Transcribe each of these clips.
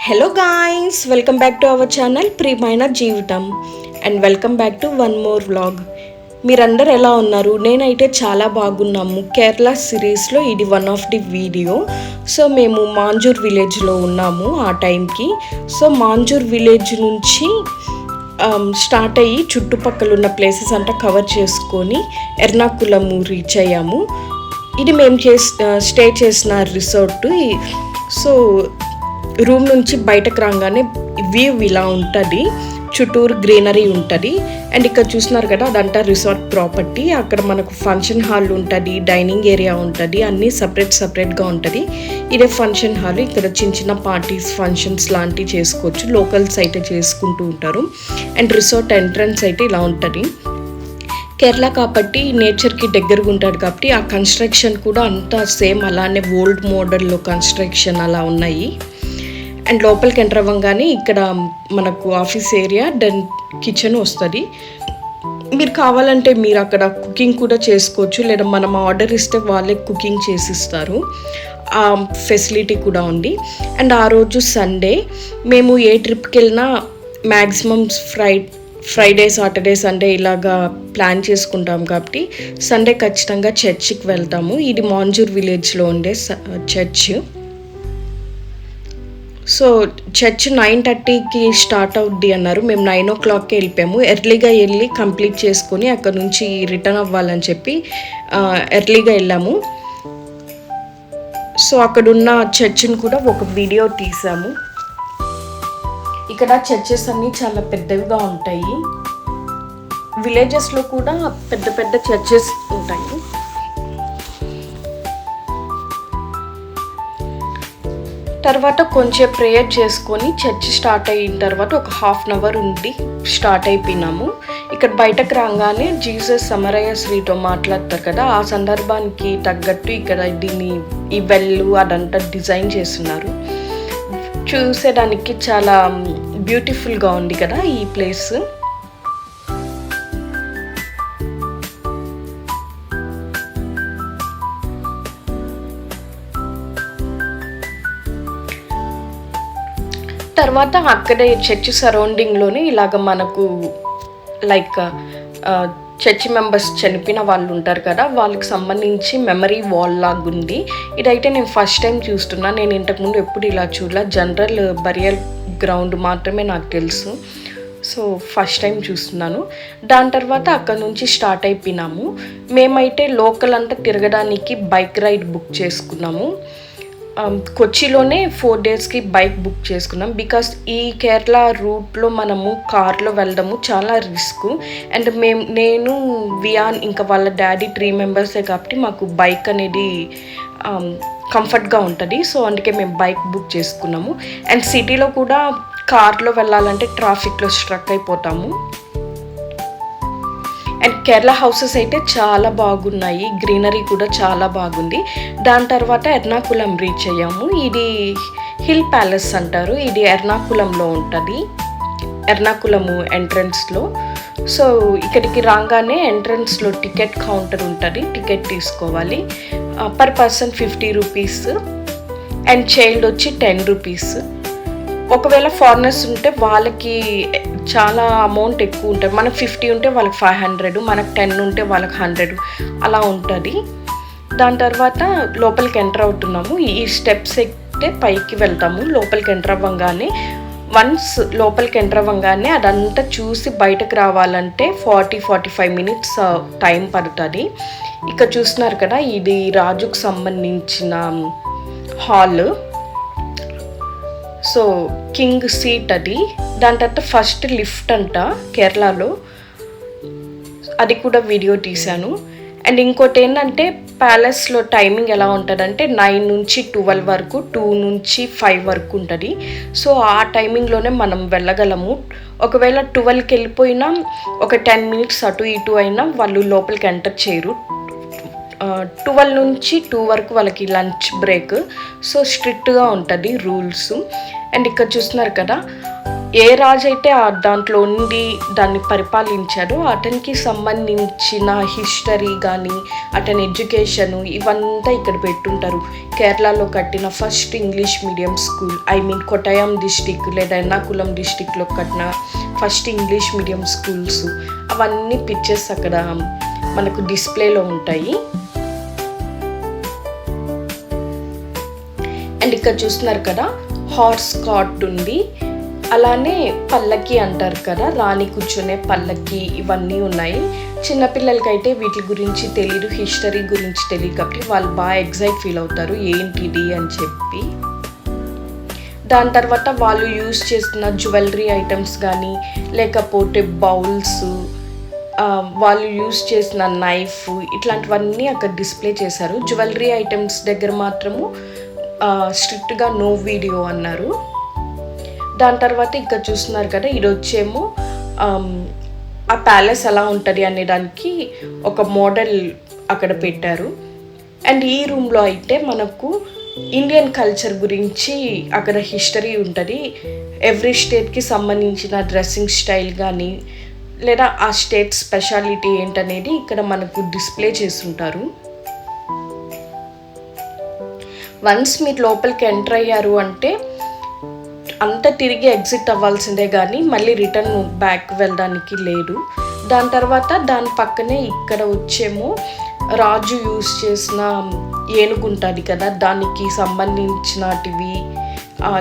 Hello guys, welcome back to our channel ప్రియమైన జీవితం and welcome back to one more vlog. మీరందరూ ఎలా ఉన్నారు? నేనైతే చాలా బాగున్నాము. కేరళ సిరీస్లో ఇది one of the video. So మేము మాంజూర్ విలేజ్లో ఉన్నాము ఆ టైంకి. సో మాంజూర్ విలేజ్ నుంచి స్టార్ట్ అయ్యి చుట్టుపక్కల ఉన్న ప్లేసెస్ అంతా కవర్ చేసుకొని ఎర్నాకుళము రీచ్ అయ్యాము. ఇది మేము స్టే చేసిన రిసార్ట్. సో రూమ్ నుంచి బయటకు రాగానే వ్యూ ఇలా ఉంటుంది, చుట్టూరు గ్రీనరీ ఉంటుంది. అండ్ ఇక్కడ చూస్తున్నారు కదా, అదంతా రిసార్ట్ ప్రాపర్టీ. అక్కడ మనకు ఫంక్షన్ హాల్ ఉంటుంది, డైనింగ్ ఏరియా ఉంటుంది, అన్నీ సపరేట్గా ఉంటుంది. ఇదే ఫంక్షన్ హాల్. ఇక్కడ చిన్న చిన్న పార్టీస్, ఫంక్షన్స్ లాంటివి చేసుకోవచ్చు. లోకల్స్ అయితే చేసుకుంటూ ఉంటారు. అండ్ రిసార్ట్ ఎంట్రన్స్ అయితే ఇలా ఉంటుంది. కేరళ కాబట్టి నేచర్కి దగ్గరగా ఉంటుంది కాబట్టి ఆ కన్స్ట్రక్షన్ కూడా అంతా సేమ్ అలానే ఓల్డ్ మోడల్లో కన్స్ట్రక్షన్ అలా ఉన్నాయి. అండ్ లోపలికి ఎంటర్ అవ్వగానే ఇక్కడ మనకు ఆఫీస్ ఏరియా, దెన్ కిచెన్ వస్తుంది. మీరు కావాలంటే మీరు అక్కడ కుకింగ్ కూడా చేసుకోవచ్చు, లేదా మనం ఆర్డర్ ఇస్తే వాళ్ళే కుకింగ్ చేసిస్తారు. ఆ ఫెసిలిటీ కూడా ఉంది. అండ్ ఆ రోజు సండే. మేము ఏ ట్రిప్కి వెళ్ళినా మ్యాక్సిమం ఫ్రైడే, సాటర్డే, సండే ఇలాగా ప్లాన్ చేసుకుంటాం కాబట్టి సండే ఖచ్చితంగా చర్చికి వెళ్తాము. ఇది మాంజూర్ విలేజ్లో ఉండే చర్చ్. సో చర్చ్ 9:30కి స్టార్ట్ అవుద్ది అన్నారు. మేము 9 o'clockకి వెళ్ళిపోయాము. ఎర్లీగా వెళ్ళి కంప్లీట్ చేసుకొని అక్కడ నుంచి రిటర్న్ అవ్వాలని చెప్పి ఎర్లీగా వెళ్ళాము. సో అక్కడున్న చర్చ్ని కూడా ఒక వీడియో తీసాము. ఇక్కడ చర్చెస్ అన్నీ చాలా పెద్దవిగా ఉంటాయి. విలేజెస్లో కూడా పెద్ద పెద్ద చర్చెస్ ఉంటాయి. తర్వాత కొంచెం ప్రేయర్ చేసుకొని చర్చ్ స్టార్ట్ అయిన తర్వాత ఒక 1/2 hour ఉండి స్టార్ట్ అయిపోయినాము. ఇక్కడ బయటకు రాగానే జీసస్ సమరయ్య శ్రీతో మాట్లాడతారు కదా, ఆ సందర్భానికి తగ్గట్టు ఇక్కడ దీన్ని ఈ వెల్లు అదంతా డిజైన్ చేస్తున్నారు. చూసేదానికి చాలా బ్యూటిఫుల్గా ఉంది కదా ఈ ప్లేస్. తర్వాత అక్కడే చర్చ్ సరౌండింగ్లోనే ఇలాగ మనకు లైక్ చర్చ్ మెంబర్స్ చనిపోయిన వాళ్ళు ఉంటారు కదా, వాళ్ళకి సంబంధించి మెమరీ వాల్ లాగా ఉంది. ఇదైతే నేను ఫస్ట్ టైం చూస్తున్నా. నేను ఇంతకుముందు ఎప్పుడు ఇలా చూడలే. జనరల్ బరియల్ గ్రౌండ్ మాత్రమే నాకు తెలుసు. సో ఫస్ట్ టైం చూస్తున్నాను. దాని తర్వాత అక్కడ నుంచి స్టార్ట్ అయిపోయినాము. మేమైతే లోకల్ అంతా తిరగడానికి బైక్ రైడ్ బుక్ చేసుకున్నాము. కొచ్చిలోనే 4 daysకి బైక్ బుక్ చేసుకున్నాం. బికాస్ ఈ కేరళ రూట్లో మనము కార్లో వెళ్ళడము చాలా రిస్క్. అండ్ నేను వియాన్ ఇంకా వాళ్ళ డాడీ 3 members కాబట్టి మాకు బైక్ అనేది కంఫర్ట్గా ఉంటుంది. సో అందుకే మేము బైక్ బుక్ చేసుకున్నాము. అండ్ సిటీలో కూడా కార్లో వెళ్ళాలంటే ట్రాఫిక్లో స్ట్రక్ అయిపోతాము. అండ్ కేరళ హౌసెస్ అయితే చాలా బాగున్నాయి, గ్రీనరీ కూడా చాలా బాగుంది. దాని తర్వాత ఎర్నాకుళం రీచ్ అయ్యాము. ఇది హిల్ ప్యాలెస్ అంటారు. ఇది ఎర్నాకుళంలో ఉంటుంది, ఎర్నాకుళము ఎంట్రన్స్లో. సో ఇక్కడికి రాగానే ఎంట్రన్స్లో టికెట్ కౌంటర్ ఉంటుంది, టికెట్ తీసుకోవాలి. Per person 50 rupees and child వచ్చి 10 rupees. ఒకవేళ ఫారినర్స్ ఉంటే వాళ్ళకి చాలా అమౌంట్ ఎక్కువ ఉంటుంది. మనకు 50 ఉంటే వాళ్ళకి 500, మనకు 10 ఉంటే వాళ్ళకి 100 అలా ఉంటుంది. దాని తర్వాత లోపలికి ఎంటర్ అవుతున్నాము. ఈ స్టెప్స్ ఎక్కితే పైకి వెళ్తాము. లోపలికి ఎంటర్ అవ్వగానే లోపలికి ఎంటర్ అవ్వగానే అదంతా చూసి బయటకు రావాలంటే 40-45 minutes టైం పడుతుంది. ఇక్కడ చూస్తున్నారు కదా, ఇది రాజుకు సంబంధించిన హాల్. సో కింగ్ సీట్ అది. దాని తర్వాత ఫస్ట్ లిఫ్ట్ అంట కేరళలో, అది కూడా వీడియో తీశాను. అండ్ ఇంకోటి ఏంటంటే ప్యాలెస్లో టైమింగ్ ఎలా ఉంటుందంటే 9 నుంచి 12 వరకు, 2 నుంచి 5 వరకు ఉంటుంది. సో ఆ టైమింగ్లోనే మనం వెళ్ళగలము. ఒకవేళ 12కి వెళ్ళిపోయినా ఒక 10 minutes అటు ఇటు అయినా వాళ్ళు లోపలికి ఎంటర్ చేయరు. 12 నుంచి 2 వరకు వాళ్ళకి లంచ్ బ్రేక్. సో స్ట్రిక్ట్గా ఉంటుంది రూల్స్. అండ్ ఇక్కడ చూస్తున్నారు కదా, ఏ రాజు అయితే దాంట్లో ఉండి దాన్ని పరిపాలించాడో అతనికి సంబంధించిన హిస్టరీ కానీ అతని ఎడ్యుకేషను ఇవంతా ఇక్కడ పెట్టుంటారు. కేరళలో కట్టిన first English medium school, Kottayam district లేదా ఎర్నాకుళం డిస్టిక్లో కట్టిన ఫస్ట్ ఇంగ్లీష్ మీడియం స్కూల్స్, అవన్నీ పిక్చర్స్ అక్కడ మనకు డిస్ప్లేలో ఉంటాయి. అండ్ ఇక్కడ చూస్తున్నారు కదా హార్స్ కార్ట్ ఉంది, అలానే పల్లకి అంటారు కదా, రాణి కూర్చునే పల్లకి, ఇవన్నీ ఉన్నాయి. చిన్నపిల్లలకైతే వీటి గురించి తెలియదు, హిస్టరీ గురించి తెలియదు కాబట్టి వాళ్ళు బాగా ఎగ్జైట్ ఫీల్ అవుతారు ఏంటిది అని చెప్పి. దాని తర్వాత వాళ్ళు యూజ్ చేస్తున్న జ్యువెలరీ ఐటమ్స్ కానీ లేకపోతే బౌల్స్, వాళ్ళు యూజ్ చేసిన నైఫ్, ఇట్లాంటివన్నీ అక్కడ డిస్ప్లే చేశారు. జ్యువెలరీ ఐటమ్స్ దగ్గర మాత్రము స్ట్రిక్ట్గా నో వీడియో అన్నారు. దాని తర్వాత ఇక్కడ చూస్తున్నారు కదా, ఇది వచ్చేమో ఆ ప్యాలెస్ ఎలా ఉంటుంది అనే దానికి ఒక మోడల్ అక్కడ పెట్టారు. అండ్ ఈ రూమ్లో అయితే మనకు ఇండియన్ కల్చర్ గురించి అక్కడ హిస్టరీ ఉంటుంది. ఎవ్రీ స్టేట్కి సంబంధించిన డ్రెస్సింగ్ స్టైల్ కానీ లేదా ఆ స్టేట్ స్పెషాలిటీ ఏంటనేది ఇక్కడ మనకు డిస్ప్లే చేస్తుంటారు. వన్స్ మీరు లోపలికి ఎంటర్ అయ్యారు అంటే అంతా తిరిగి ఎగ్జిట్ అవ్వాల్సిందే కానీ మళ్ళీ రిటర్న్ బ్యాక్ వెళ్ళడానికి లేదు. దాని తర్వాత దాని పక్కనే ఇక్కడ వచ్చేమో రాజు యూజ్ చేసిన ఏనుగు ఉంటుంది కదా, దానికి సంబంధించినటివి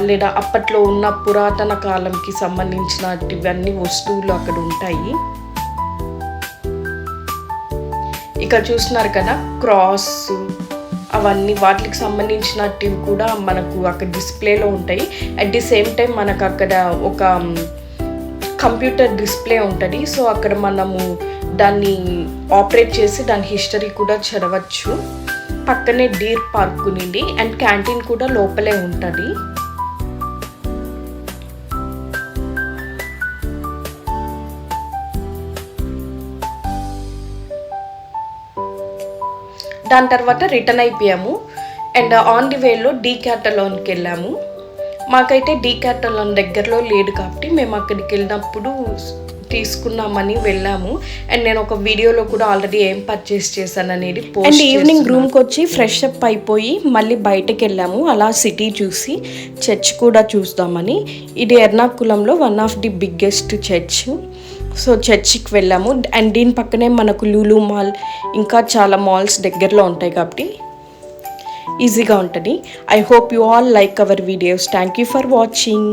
లేదా అప్పట్లో ఉన్న పురాతన కాలంకి సంబంధించినటివి అన్ని వస్తువులు అక్కడ ఉంటాయి. ఇక్కడ చూస్తున్నారు కదా క్రాస్, అవన్నీ వాటికి సంబంధించినవి కూడా మనకు అక్కడ డిస్ప్లేలో ఉంటాయి. అట్ ది సేమ్ టైం మనకు అక్కడ ఒక కంప్యూటర్ డిస్ప్లే ఉంటుంది. సో అక్కడ మనము దాన్ని ఆపరేట్ చేసి దాని హిస్టరీ కూడా చదవచ్చు. పక్కనే డీర్ పార్క్ ఉంది అండ్ క్యాంటీన్ కూడా లోపలే ఉంటుంది. దాని తర్వాత రిటర్న్ అయిపోయాము అండ్ ఆన్ ది వేలో డీకాథలాన్కి వెళ్ళాము. మాకైతే డీకాథలాన్ దగ్గరలో లేదు కాబట్టి మేము అక్కడికి వెళ్ళినప్పుడు తీసుకున్నామని వెళ్ళాము. అండ్ నేను ఒక వీడియోలో కూడా ఆల్రెడీ ఏం పర్చేస్ చేశాను అనేది పోస్ట్. అండ్ ఈవినింగ్ రూమ్కి వచ్చి ఫ్రెష్ అప్ అయిపోయి మళ్ళీ బయటకు వెళ్ళాము, అలా సిటీ చూసి చర్చ్ కూడా చూద్దామని. ఇది ఎర్నాకుళంలో one of the biggest church. So చర్చికి వెళ్ళాము అండ్ దీని పక్కనే మనకు లూలు మాల్ ఇంకా చాలా మాల్స్ దగ్గరలో ఉంటాయి కాబట్టి ఈజీగా ఉంటుంది. I hope you all like our videos. Thank you for watching.